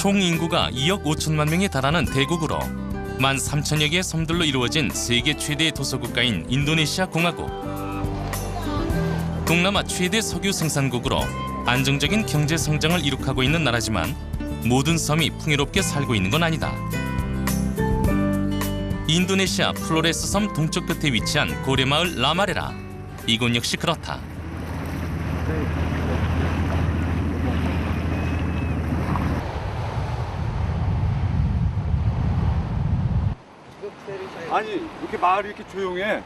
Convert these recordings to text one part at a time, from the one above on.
총 인구가 2억 5천만 명에 달하는 대국으로 13,000여 개의 섬들로 이루어진 세계 최대의 도서국가인 인도네시아 공화국. 동남아 최대 석유 생산국으로 안정적인 경제 성장을 이룩하고 있는 나라지만 모든 섬이 풍요롭게 살고 있는 건 아니다. 인도네시아 플로레스 섬 동쪽 끝에 위치한 고래마을 라마레라. 이곳 역시 그렇다. 아니 이렇게 마을이 이렇게 조용해.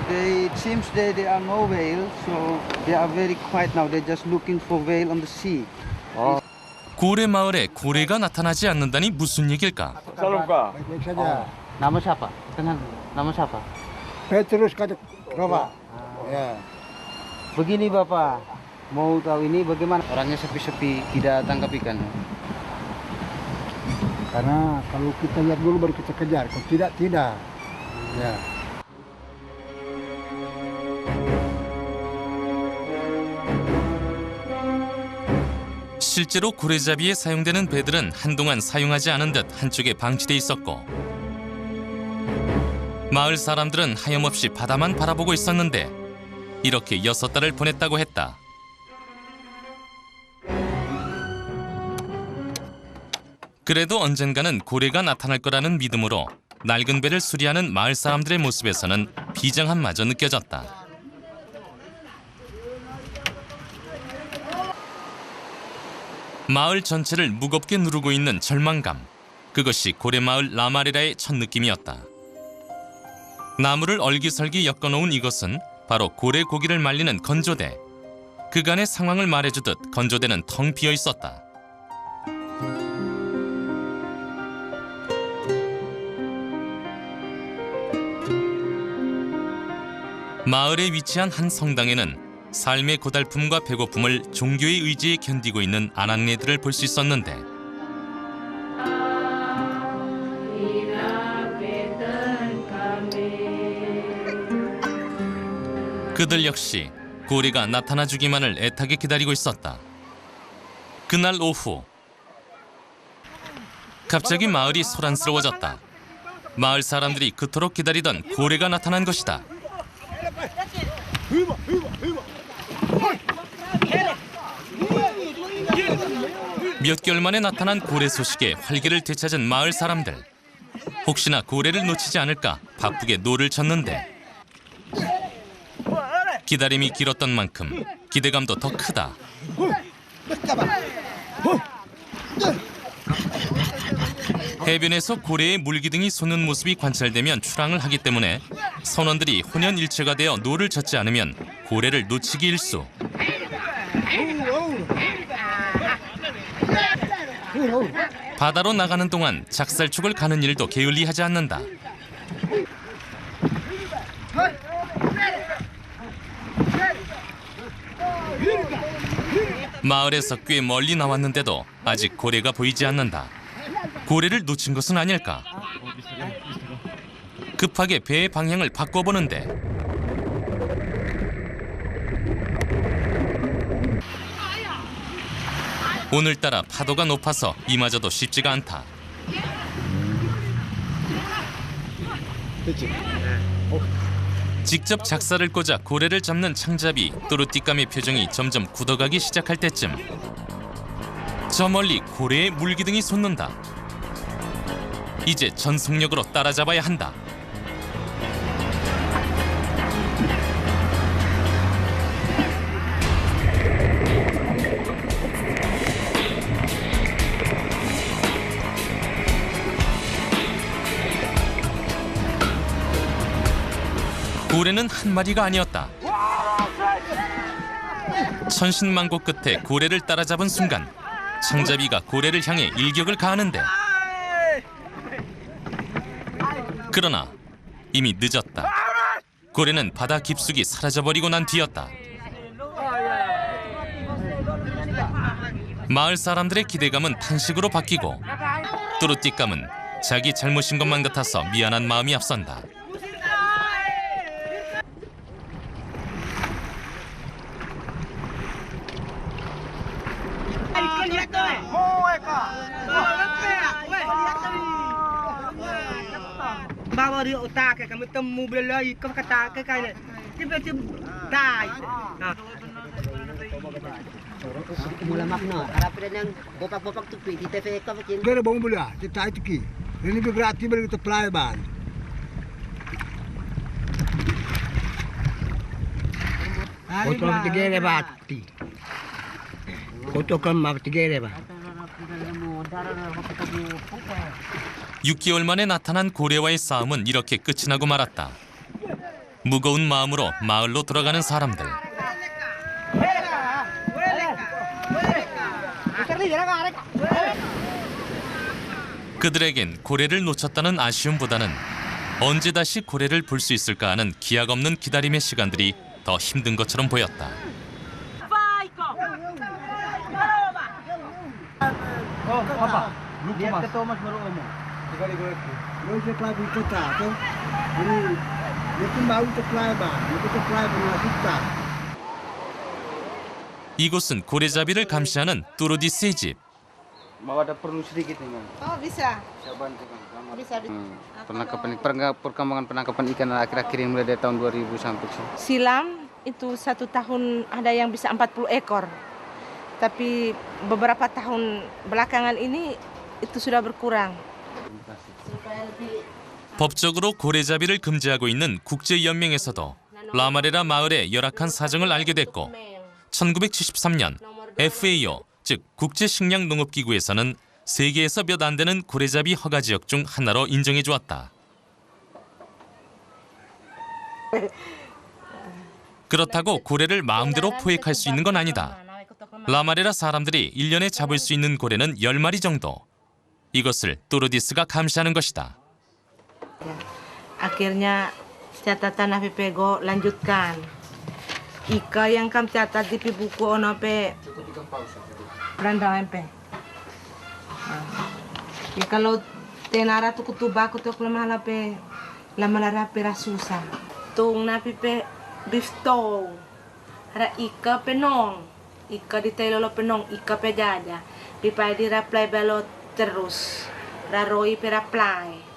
Today it seems that there are no whales, so they are very quiet now. They're just looking for whale on the sea. 고래 마을에 고래가 나타나지 않는다니 무슨 얘길까? 살롱가. Baik saja. Nama siapa? Kenal nama siapa? Petrus kata Bapak. Ya. Begini Bapak, mau tahu ini bagaimana orangnya sepi-sepi tidak tangkap ikan? Karena kalau kita lihat dulu baru kita kejar. Kalau tidak, tidak. Ya. 실제로 고래잡이에 사용되는 배들은 한동안 사용하지 않은 듯 한쪽에 방치돼 있었고 마을 사람들은 하염없이 바다만 바라보고 있었는데 이렇게 6달을 보냈다고 했다. 그래도 언젠가는 고래가 나타날 거라는 믿음으로 낡은 배를 수리하는 마을 사람들의 모습에서는 비장함마저 느껴졌다. 마을 전체를 무겁게 누르고 있는 절망감. 그것이 고래마을 라마레라의 첫 느낌이었다. 나무를 얼기설기 엮어놓은 이것은 바로 고래 고기를 말리는 건조대. 그간의 상황을 말해주듯 건조대는 텅 비어 있었다. 마을에 위치한 한 성당에는 삶의 고달픔과 배고픔을 종교의 의지에 견디고 있는 아낙네들을 볼 수 있었는데 그들 역시 고래가 나타나 주기만을 애타게 기다리고 있었다. 그날 오후 갑자기 마을이 소란스러워졌다. 마을 사람들이 그토록 기다리던 고래가 나타난 것이다. 몇 개월 만에 나타난 고래 소식에 활기를 되찾은 마을 사람들. 혹시나 고래를 놓치지 않을까 바쁘게 노를 쳤는데 기다림이 길었던 만큼 기대감도 더 크다. 해변에서 고래의 물기둥이 솟는 모습이 관찰되면 출항을 하기 때문에 선원들이 혼연일체가 되어 노를 젓지 않으면 고래를 놓치기 일쑤. 바다로 나가는 동안 작살촉을 가는 일도 게을리하지 않는다. 마을에서 꽤 멀리 나왔는데도 아직 고래가 보이지 않는다. 고래를 놓친 것은 아닐까? 급하게 배의 방향을 바꿔보는데 오늘따라 파도가 높아서 이마저도 쉽지가 않다. 직접 작사를 꽂아 고래를 잡는 창잡이 또르띠감의 표정이 점점 굳어가기 시작할 때쯤 저 멀리 고래의 물기둥이 솟는다. 이제 전속력으로 따라잡아야 한다. 고래는 한 마리가 아니었다. 천신만고 끝에 고래를 따라잡은 순간 창잡이가 고래를 향해 일격을 가하는데 그러나 이미 늦었다. 고래는 바다 깊숙이 사라져버리고 난 뒤였다. 마을 사람들의 기대감은 탄식으로 바뀌고 또르띠감은 자기 잘못인 것만 같아서 미안한 마음이 앞선다. Bawa dia otak kami temu bela ikan kata kayak tiba-tiba die. Mula makna, harap rin yang bopak-bopak tupi di TV ka macam. Gara bom bola, kita itu ki. Ini berarti balik kita pelayaban. Foto tigere bati. Foto kan map tigere ba. 6개월 만에 나타난 고래와의 싸움은 이렇게 끝이 나고 말았다. 무거운 마음으로 마을로 돌아가는 사람들. 그들에겐 고래를 놓쳤다는 아쉬움보다는 언제 다시 고래를 볼 수 있을까 하는 기약 없는 기다림의 시간들이 더 힘든 것처럼 보였다. Lihat ke Thomas baru omong. Lo se play kita tu. Ini itu mau untuk pelayaban, itu pelayaban kita. 이곳은 고래잡이를 감시하는 뚜로디스의 집. Mau ada perlu sedikit nih, Bang. Oh bisa, Saya bantu, Bang. bisa. Perkembangan penangkapan ikan akhir-akhir ini mulai dari tahun 2000 sampai sini. Silam itu 1 tahun ada yang bisa 40 ekor. Tapi beberapa tahun belakangan ini itu sudah berkurang. 법적으로 고래잡이를 금지하고 있는 국제연맹에서도 라마레라 마을의 열악한 사정을 알게 됐고 1973년 FAO 즉 국제식량농업기구에서는 세계에서 몇 안 되는 고래잡이 허가 지역 중 하나로 인정해 주었다. 그렇다고 고래를 마음대로 포획할 수 있는 건 아니다. 라마레라 사람들이 1년에 잡을 수 있는 고래는 10마리 정도. 이것을 뚜로디스가 감시하는 것이다. Akhirnya catatan APPGO lanjutkan. Ika yang kami catat di buku ono pe berandang pe. Ya kalau tenara tu kutuba kutu lemah pe lamalara pe rasusa. Tung napi pe bifto. Ara ika penong. Ika di telolo penong ika pe jaja. Pipai di raplay belot terus. Raroi pe raplay.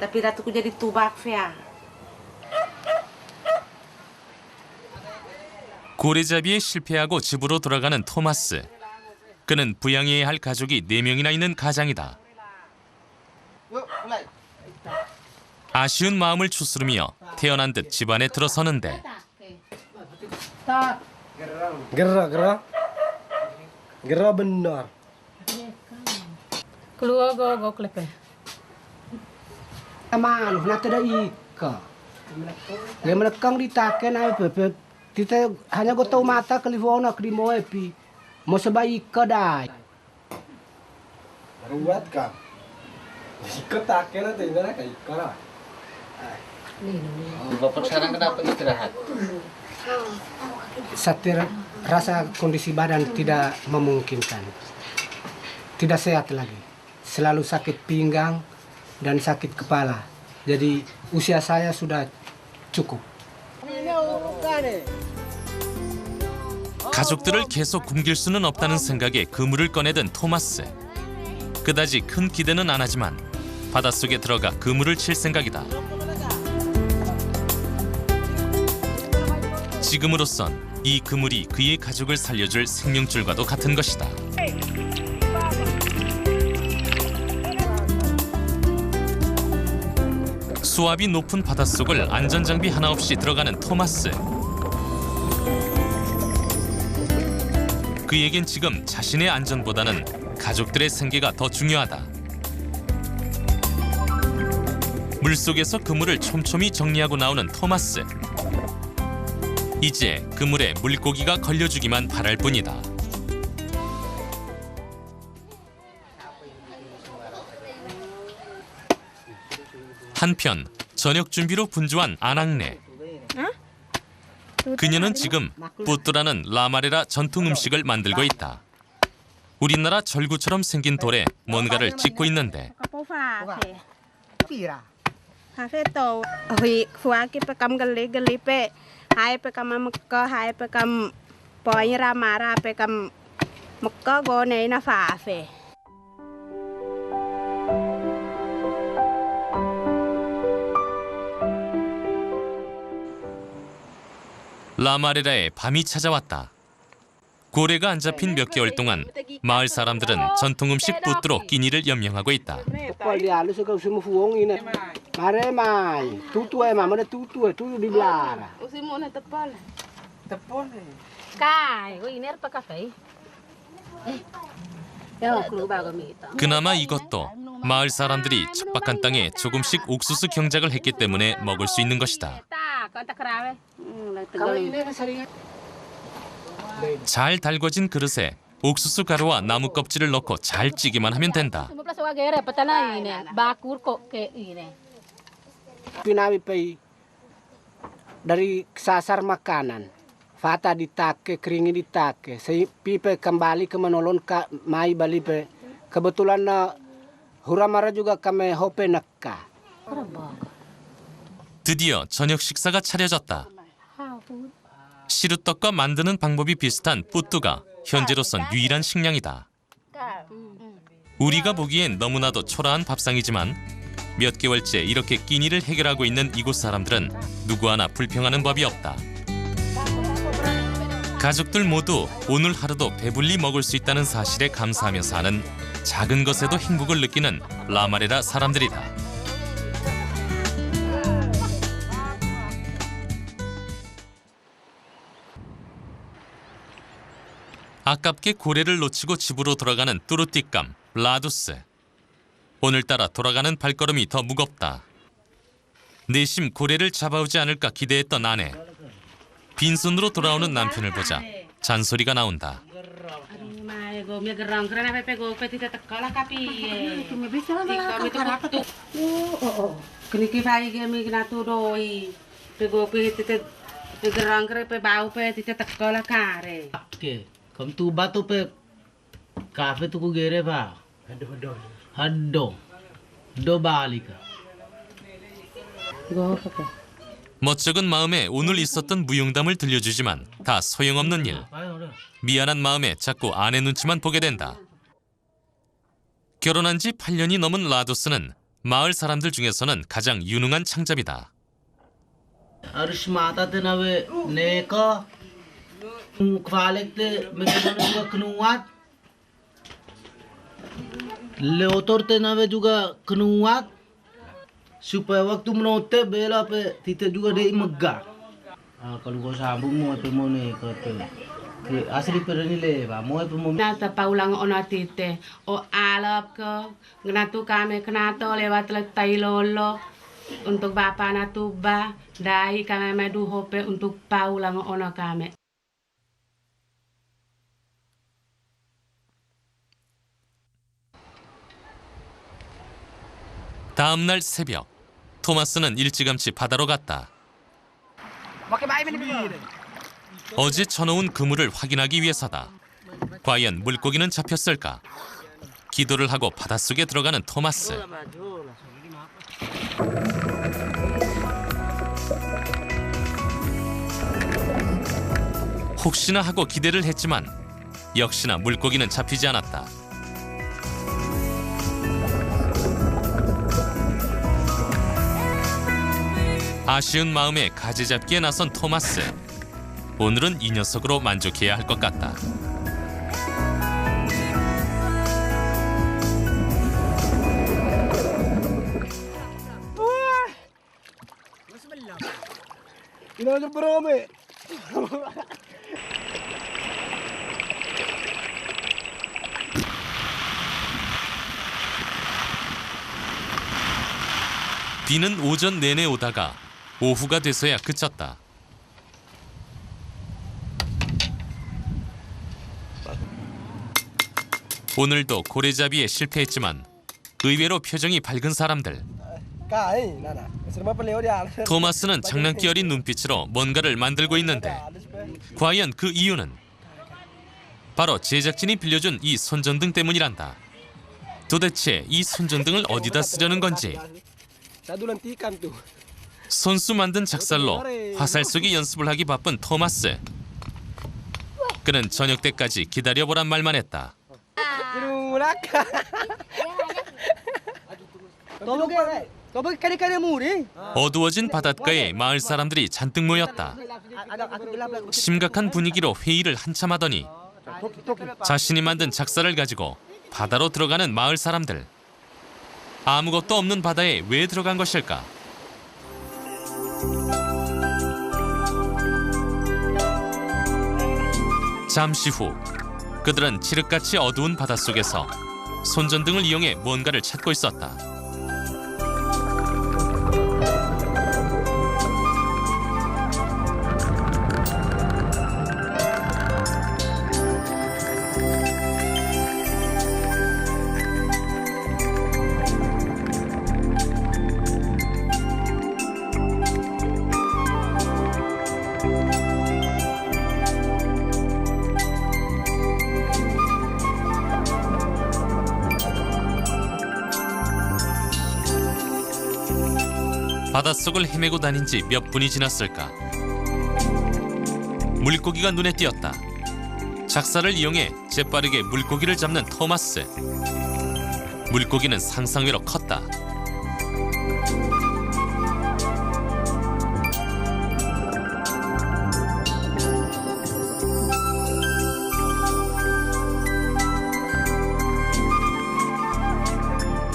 Tapi ratuku jadi tubak fea. 고래잡이에 실패하고 집으로 돌아가는 토마스. 그는 부양해야 할 가족이 4명이나 있는 가장이다. 아쉬운 마음을 추스르며 태어난 듯 집안에 들어서는데 Gerah benar. Keluar go klepe. Aman, nak ada ika. Dia melekang di taken apa kita hanya go tahu mata kelifona krimo epi. Mau sebab ika dah. Ruat ka. Ika taken atau ini nak ika. Bapak sekarang kenapa istirahat? Saya rasa kondisi badan tidak memungkinkan. Tidak sehat lagi. Selalu sakit pinggang dan sakit kepala. Jadi usia saya sudah cukup. 가족들을 계속 굶길 수는 없다는 생각에 그물을 꺼내든 토마스. 그다지 큰 기대는 안 하지만 바닷속에 들어가 그물을 칠 생각이다. 지금으로선 이 그물이 그의 가족을 살려줄 생명줄과도 같은 것이다. 수압이 높은 바닷속을 안전장비 하나 없이 들어가는 토마스. 그에겐 지금 자신의 안전보다는 가족들의 생계가 더 중요하다. 물속에서 그물을 촘촘히 정리하고 나오는 토마스. 이제 그물에 물고기가 걸려주기만 바랄 뿐이다. 한편 저녁 준비로 분주한 아낙네. 그녀는 지금 뿌뚜라는 라마레라 전통 음식을 만들고 있다. 우리나라 절구처럼 생긴 돌에 뭔가를 찍고 있는데 Pira. Hafeto. Hui fuaki pe kam gali pe hai pe kam mekko hai pe kam poin ramara pe kam Maka go này na phá phê. 라마레라에 밤이 찾아왔다. 고래가 안 잡힌 몇 개월 동안 마을 사람들은 전통 음식 뿌뚜로 끼니를 염명하고 있다. Dia lu suka semua fuong ini. Mare mai, tutu ai mama tutu di belara. Usimu na tepal. Tepol. Kai, go iner pa kafe. 야, 그거 봐갑니다. 그나마 이것도 마을 사람들이 척박한 땅에 조금씩 옥수수 경작을 했기 때문에 먹을 수 있는 것이다. 잘 달궈진 그릇에 옥수수 가루와 나무 껍질을 넣고 잘 찌기만 하면 된다. Pinawi pay dari sasar makanan. Fata ditake, keringin ditake. Saya pipe kembali ke menolong ka mai bali pe. Kebetulan na huramara juga kami hope nakka. 드디어 저녁 식사가 차려졌다. 시루떡과 만드는 방법이 비슷한 뿌뚜가 현재로선 유일한 식량이다. 우리가 보기엔 너무나도 초라한 밥상이지만 몇 개월째 이렇게 끼니를 해결하고 있는 이곳 사람들은 누구 하나 불평하는 법이 없다. 가족들 모두 오늘 하루도 배불리 먹을 수 있다는 사실에 감사하며 사는 작은 것에도 행복을 느끼는 라마레라 사람들이다. 아깝게 고래를 놓치고 집으로 돌아가는 뚜루띠감, 라두스. 오늘따라 돌아가는 발걸음이 더 무겁다. 내심 고래를 잡아오지 않을까 기대했던 아내. 빈손으로 돌아오는 남편을 보자 잔소리가 나온다. Kamu tu batu pe kafe tu ku gere ba. Haddo. Do balika. 멋쩍은 마음에 오늘 있었던 무용담을 들려주지만 다 소용없는 일. 미안한 마음에 자꾸 아내 눈치만 보게 된다. 결혼한 지 8년이 넘은 라도스는 마을 사람들 중에서는 가장 유능한 창잡이다. Harus mata te nawe neka. Kwalek te mekedono juga kenuat. Leotor te nawe juga kenuat. Supaya waktu menote bela pe tite juga dei megah. Kalau kau sambung mau pe mau ne ke asli perani le ba mau pe mau. Nata paulang ona tite o alap ke ngenatu kami kenato lewat letai lolo untuk bapa natuba dai kami medu hope untuk paulang ona kami. 다음 날 새벽, 토마스는 일찌감치 바다로 갔다. 어제 쳐놓은 그물을 확인하기 위해서다. 과연 물고기는 잡혔을까? 기도를 하고 바닷속에 들어가는 토마스. 혹시나 하고 기대를 했지만 역시나 물고기는 잡히지 않았다. 아쉬운 마음에 가지잡기에 나선 토마스. 오늘은 이 녀석으로 만족해야 할 것 같다. 비는 오전 내내 오다가 오후가 돼서야 그쳤다. 오늘도 고래잡이에 실패했지만 의외로 표정이 밝은 사람들. 토마스는 장난기 어린 눈빛으로 뭔가를 만들고 있는데 과연 그 이유는 바로 제작진이 빌려준 이 손전등 때문이란다. 도대체 이 손전등을 어디다 쓰려는 건지. 손수 만든 작살로 화살 쏘기 연습을 하기 바쁜 토마스. 그는 저녁 때까지 기다려보란 말만 했다. 어두워진 바닷가에 마을 사람들이 잔뜩 모였다. 심각한 분위기로 회의를 한참 하더니 자신이 만든 작사를 가지고 바다로 들어가는 마을 사람들. 아무것도 없는 바다에 왜 들어간 것일까? 잠시 후 그들은 칠흑같이 어두운 바닷속에서 손전등을 이용해 뭔가를 찾고 있었다. 바닷속을 헤매고 다닌 지 몇 분이 지났을까. 물고기가 눈에 띄었다. 작사를 이용해 재빠르게 물고기를 잡는 토마스. 물고기는 상상외로 컸다.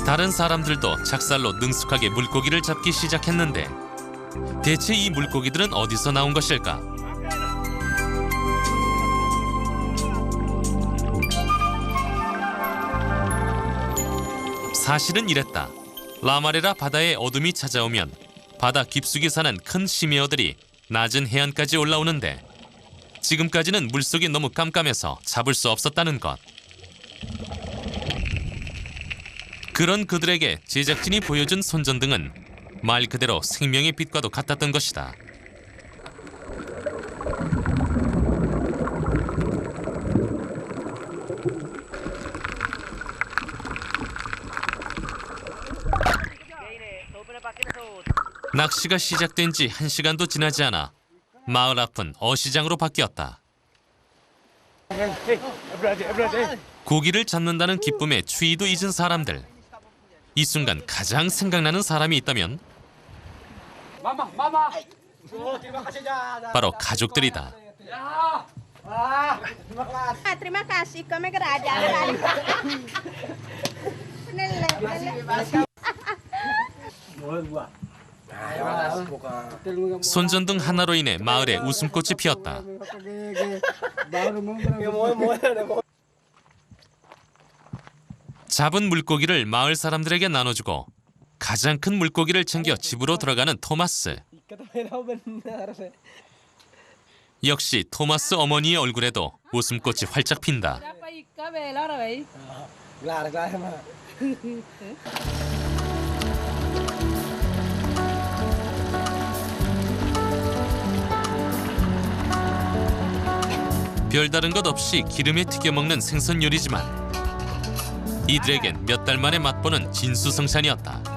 다른 사람들도 작살로 능숙하게 물고기를 잡기 시작했는데 대체 이 물고기들은 어디서 나온 것일까? 사실은 이랬다. 라마레라 바다에 어둠이 찾아오면 바다 깊숙이 사는 큰 심해어들이 낮은 해안까지 올라오는데 지금까지는 물속이 너무 깜깜해서 잡을 수 없었다는 것. 그런 그들에게 제작진이 보여준 손전등은 말 그대로 생명의 빛과도 같았던 것이다. 낚시가 시작된 지 1시간도 지나지 않아 마을 앞은 어시장으로 바뀌었다. 고기를 잡는다는 기쁨에 추위도 잊은 사람들. 이 순간 가장 생각나는 사람이 있다면 바로 가족들이다. Terima kasih, kami kerajaan. 손전등 하나로 인해 마을에 웃음꽃이 피었다. 잡은 물고기를 마을 사람들에게 나눠주고 가장 큰 물고기를 챙겨 집으로 들어가는 토마스. 역시 토마스 어머니의 얼굴에도 웃음꽃이 활짝 핀다. 별다른 것 없이 기름에 튀겨 먹는 생선 요리지만 이들에겐 몇 달 만에 맛보는 진수성찬이었다.